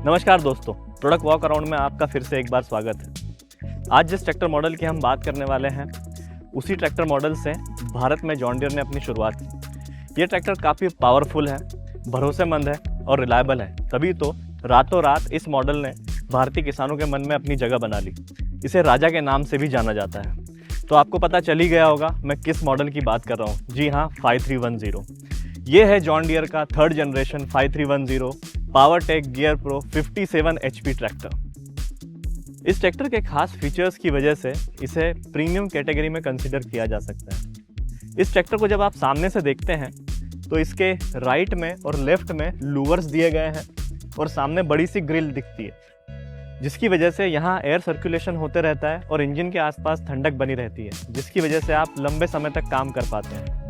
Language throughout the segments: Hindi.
नमस्कार दोस्तों, प्रोडक्ट वॉक अराउंड में आपका फिर से एक बार स्वागत है। आज जिस ट्रैक्टर मॉडल की हम बात करने वाले हैं उसी ट्रैक्टर मॉडल से भारत में जॉन डियर ने अपनी शुरुआत की। ये ट्रैक्टर काफ़ी पावरफुल है, भरोसेमंद है और रिलायबल है, तभी तो रातों रात इस मॉडल ने भारतीय किसानों के मन में अपनी जगह बना ली। इसे राजा के नाम से भी जाना जाता है। तो आपको पता चल ही गया होगा मैं किस मॉडल की बात कर रहा हूँ। जी हाँ, 5310। ये है जॉन डियर का third generation 5310 Powertech gear pro 57 HP tractor. इस ट्रैक्टर के खास फीचर्स की वजह से इसे प्रीमियम कैटेगरी में कंसीडर किया जा सकता है। इस ट्रैक्टर को जब आप सामने से देखते हैं तो इसके राइट में और लेफ्ट में लूवर्स दिए गए हैं और सामने बड़ी सी ग्रिल दिखती है, जिसकी वजह से यहाँ एयर सर्कुलेशन होते रहता है और इंजन के आसपास ठंडक बनी रहती है, जिसकी वजह से आप लंबे समय तक काम कर पाते हैं।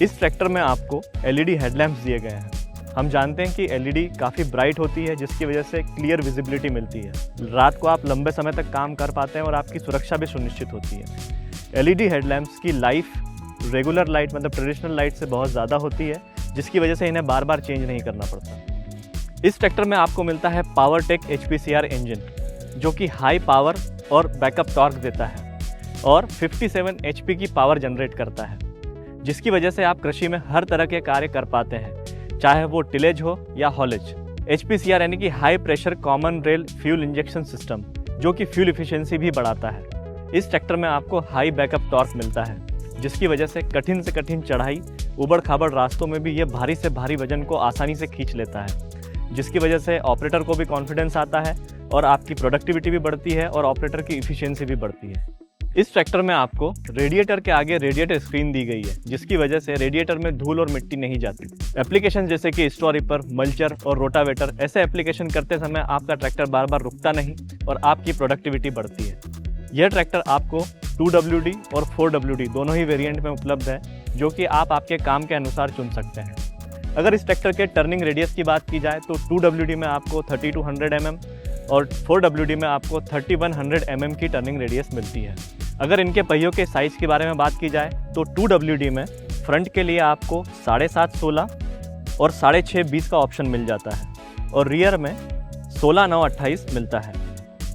इस ट्रैक्टर में आपको LED हेडलैम्प्स दिए गए हैं। हम जानते हैं कि LED काफ़ी ब्राइट होती है, जिसकी वजह से क्लियर विजिबिलिटी मिलती है। रात को आप लंबे समय तक काम कर पाते हैं और आपकी सुरक्षा भी सुनिश्चित होती है। LED हेडलैम्प्स की लाइफ रेगुलर लाइट मतलब ट्रेडिशनल लाइट से बहुत ज़्यादा होती है, जिसकी वजह से इन्हें बार बार चेंज नहीं करना पड़ता। इस ट्रैक्टर में आपको मिलता है पावरटेक HPCR इंजन, जो कि हाई पावर और बैकअप टॉर्क देता है और 57 HP की पावर जनरेट करता है, जिसकी वजह से आप कृषि में हर तरह के कार्य कर पाते हैं, चाहे वो टिलेज हो या हॉलेज। HPCR यानी कि high pressure common rail fuel injection system, जो कि फ्यूल इफिशिएंसी भी बढ़ाता है। इस ट्रैक्टर में आपको हाई बैकअप टॉर्क मिलता है, जिसकी वजह से कठिन से कठिन चढ़ाई, उबड़ खाबड़ रास्तों में भी ये भारी से भारी वजन को आसानी से खींच लेता है, जिसकी वजह से ऑपरेटर को भी कॉन्फिडेंस आता है और आपकी प्रोडक्टिविटी भी बढ़ती है और ऑपरेटर की इफिशियंसी भी बढ़ती है। इस ट्रैक्टर में आपको रेडिएटर के आगे रेडिएटर स्क्रीन दी गई है, जिसकी वजह से रेडिएटर में धूल और मिट्टी नहीं जाती। एप्लीकेशन जैसे कि स्ट्रॉ रिपर, मल्चर और रोटावेटर, ऐसे एप्लीकेशन करते समय आपका ट्रैक्टर बार बार रुकता नहीं और आपकी प्रोडक्टिविटी बढ़ती है। यह ट्रैक्टर आपको 2WD और 4WD दोनों ही वेरिएंट में उपलब्ध है, जो कि आप आपके काम के अनुसार चुन सकते हैं। अगर इस ट्रैक्टर के टर्निंग रेडियस की बात की जाए तो 2WD में आपको 3200 mm और 4WD में आपको 3100 mm की टर्निंग रेडियस मिलती है। अगर इनके पहियों के साइज़ के बारे में बात की जाए तो 2WD में फ्रंट के लिए आपको 7.5 16 और 6.5 20 का ऑप्शन मिल जाता है और रियर में 16 9 28 मिलता है।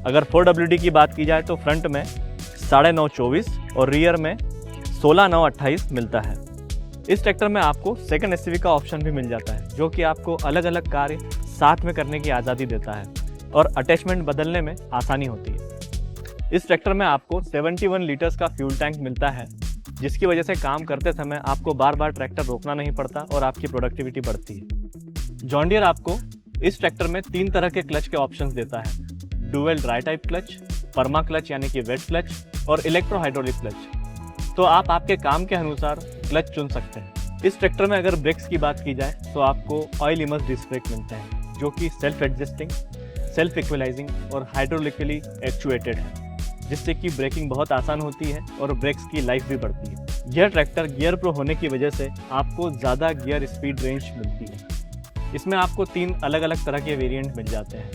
अगर 4WD की बात की जाए तो फ्रंट में 9.5 24 और रियर में 16 9 28 मिलता है। इस ट्रैक्टर में आपको सेकंड SUV का ऑप्शन भी मिल जाता है, जो कि आपको अलग अलग कार्य साथ में करने की आज़ादी देता है और अटैचमेंट बदलने में आसानी होती है। इस ट्रैक्टर में आपको 71 लीटर्स का फ्यूल टैंक मिलता है, जिसकी वजह से काम करते समय आपको बार बार ट्रैक्टर रोकना नहीं पड़ता और आपकी प्रोडक्टिविटी बढ़ती है। जॉन डियर आपको इस ट्रैक्टर में 3 तरह के क्लच के ऑप्शंस देता है: dual dry type clutch, perma clutch यानी कि वेट क्लच और इलेक्ट्रो हाइड्रोलिक क्लच। तो आप आपके काम के अनुसार क्लच चुन सकते हैं। इस ट्रैक्टर में अगर ब्रेक्स की बात की जाए तो आपको ऑयल इमर्स डिस्क ब्रेक मिलते हैं, जो कि सेल्फ एडजस्टिंग, सेल्फ इक्वलाइजिंग और हाइड्रोलिकली एक्चुएटेड है, जिससे कि ब्रेकिंग बहुत आसान होती है और ब्रेक्स की लाइफ भी बढ़ती है। यह ट्रैक्टर गियर प्रो होने की वजह से आपको ज़्यादा गियर स्पीड रेंज मिलती है। इसमें आपको 3 अलग अलग तरह के वेरिएंट मिल जाते हैं।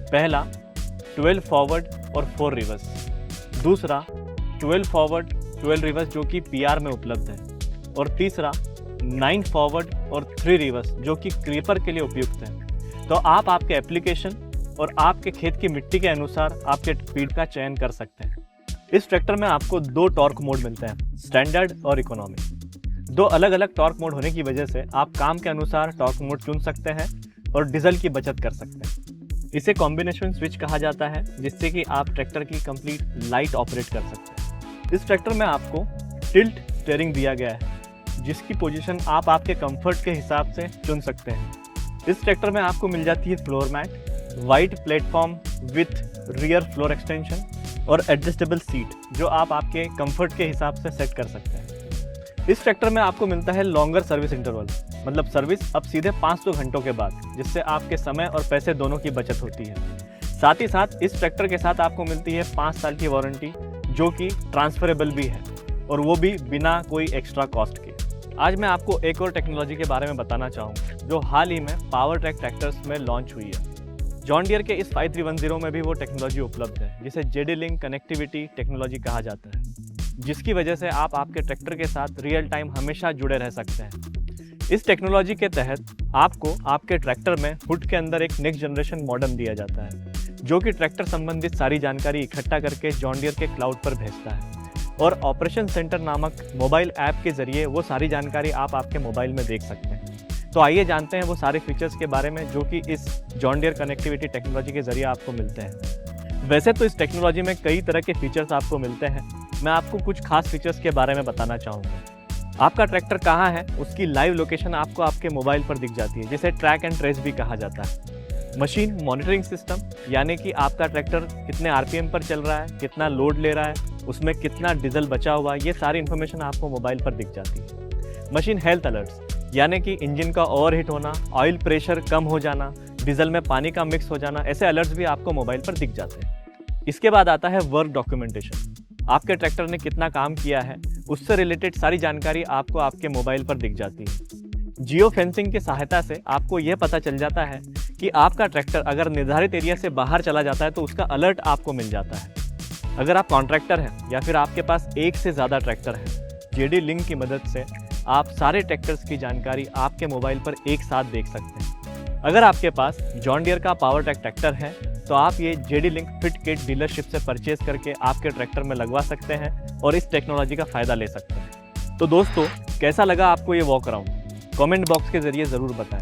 पहला 12 फॉरवर्ड और 4 रिवर्स, दूसरा 12 फॉरवर्ड 12 रिवर्स जो कि PR में उपलब्ध है, और तीसरा 9 फॉरवर्ड और 3 रिवर्स जो कि क्रीपर के लिए उपयुक्त है। तो आप आपके एप्लीकेशन और आपके खेत की मिट्टी के अनुसार आपके स्पीड का चयन कर सकते हैं। इस ट्रैक्टर में आपको 2 टॉर्क मोड मिलते हैं, स्टैंडर्ड और इकोनॉमी। 2 अलग अलग टॉर्क मोड होने की वजह से आप काम के अनुसार टॉर्क मोड चुन सकते हैं और डीजल की बचत कर सकते हैं। इसे कॉम्बिनेशन स्विच कहा जाता है, जिससे कि आप ट्रैक्टर की कंप्लीट लाइट ऑपरेट कर सकते हैं। इस ट्रैक्टर में आपको टिल्ट स्टीयरिंग दिया गया है, जिसकी पोजीशन आप आपके कंफर्ट के हिसाब से चुन सकते हैं। इस ट्रैक्टर में आपको मिल जाती है floor mat, white platform with rear floor extension और एडजस्टेबल सीट, जो आप आपके कंफर्ट के हिसाब से सेट कर सकते हैं। इस ट्रैक्टर में आपको मिलता है लॉन्गर सर्विस इंटरवल, मतलब सर्विस अब सीधे 500 घंटों के बाद, जिससे आपके समय और पैसे दोनों की बचत होती है। साथ ही साथ इस ट्रैक्टर के साथ आपको मिलती है 5 साल की वारंटी, जो कि ट्रांसफरेबल भी है और वो भी बिना कोई एक्स्ट्रा कॉस्ट के। आज मैं आपको एक और टेक्नोलॉजी के बारे में बताना चाहूँगा, जो हाल ही में पावरटेक ट्रैक्टर्स में लॉन्च हुई है। जॉन डियर के इस 5310 में भी वो टेक्नोलॉजी उपलब्ध है, जिसे JD-Link कनेक्टिविटी टेक्नोलॉजी कहा जाता है, जिसकी वजह से आप आपके ट्रैक्टर के साथ रियल टाइम हमेशा जुड़े रह सकते हैं। इस टेक्नोलॉजी के तहत आपको आपके ट्रैक्टर में हुड के अंदर एक नेक्स्ट जनरेशन मॉडेम दिया जाता है, जो कि ट्रैक्टर संबंधित सारी जानकारी इकट्ठा करके जॉन डियर के क्लाउड पर भेजता है और ऑपरेशन सेंटर नामक मोबाइल ऐप के जरिए वो सारी जानकारी आप आपके मोबाइल में देख सकते हैं। तो आइए जानते हैं वो सारे फीचर्स के बारे में जो कि इस जॉन डियर कनेक्टिविटी टेक्नोलॉजी के जरिए आपको मिलते हैं। वैसे तो इस टेक्नोलॉजी में कई तरह के फीचर्स आपको मिलते हैं, मैं आपको कुछ खास फीचर्स के बारे में बताना चाहूँगा। आपका ट्रैक्टर कहाँ है उसकी लाइव लोकेशन आपको आपके मोबाइल पर दिख जाती है, जिसे ट्रैक एंड ट्रेस भी कहा जाता है। मशीन मॉनिटरिंग सिस्टम, यानी कि आपका ट्रैक्टर कितने आरपीएम पर चल रहा है, कितना लोड ले रहा है, उसमें कितना डीजल बचा हुआ है, ये सारी इन्फॉर्मेशन आपको मोबाइल पर दिख जाती है। मशीन हेल्थ अलर्ट्स, यानी कि इंजन का ओवरहीट होना, ऑयल प्रेशर कम हो जाना, डीजल में पानी का मिक्स हो जाना, ऐसे अलर्ट्स भी आपको मोबाइल पर दिख जाते हैं। इसके बाद आता है वर्क डॉक्यूमेंटेशन। आपके ट्रैक्टर ने कितना काम किया है उससे रिलेटेड सारी जानकारी आपको आपके मोबाइल पर दिख जाती है। जियो फेंसिंग की सहायता से आपको यह पता चल जाता है कि आपका ट्रैक्टर अगर निर्धारित एरिया से बाहर चला जाता है तो उसका अलर्ट आपको मिल जाता है। अगर आप कॉन्ट्रैक्टर हैं या फिर आपके पास एक से ज़्यादा ट्रैक्टर है, जेडी लिंक की मदद से आप सारे ट्रैक्टर्स की जानकारी आपके मोबाइल पर एक साथ देख सकते हैं। अगर आपके पास जॉन डियर का पावर ट्रैक ट्रैक्टर है तो आप ये JD link fit kit dealership से परचेज करके आपके ट्रैक्टर में लगवा सकते हैं और इस टेक्नोलॉजी का फ़ायदा ले सकते हैं। तो दोस्तों, कैसा लगा आपको ये वॉक अराउंड? कमेंट बॉक्स के जरिए ज़रूर बताएं।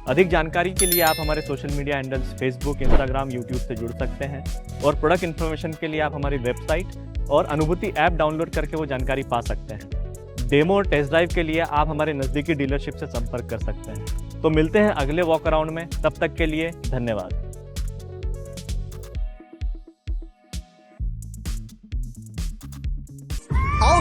अधिक जानकारी के लिए आप हमारे social media handles Facebook, Instagram, YouTube से जुड़ सकते हैं और प्रोडक्ट इन्फॉर्मेशन के लिए आप हमारी वेबसाइट और अनुभूति ऐप डाउनलोड करके वो जानकारी पा सकते हैं। डेमो और टेस्ट ड्राइव के लिए आप हमारे नज़दीकी डीलरशिप से संपर्क कर सकते हैं। तो मिलते हैं अगले वॉक अराउंड में, तब तक के लिए धन्यवाद।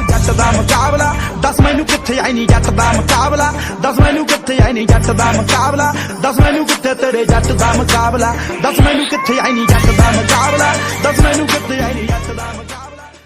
जट दा मुकाबला 10 मैनू किथे आई नी, जट दा मुकाबला 10 मैनू किथे आई नी, जट दा मुकाबला 10 मैनू किथे तेरे जट दा मुकाबला 10 मैनू किथे आई नी, जट दा मुकाबला 10 मैनू किथे आई नी, जट दा मुकाबला।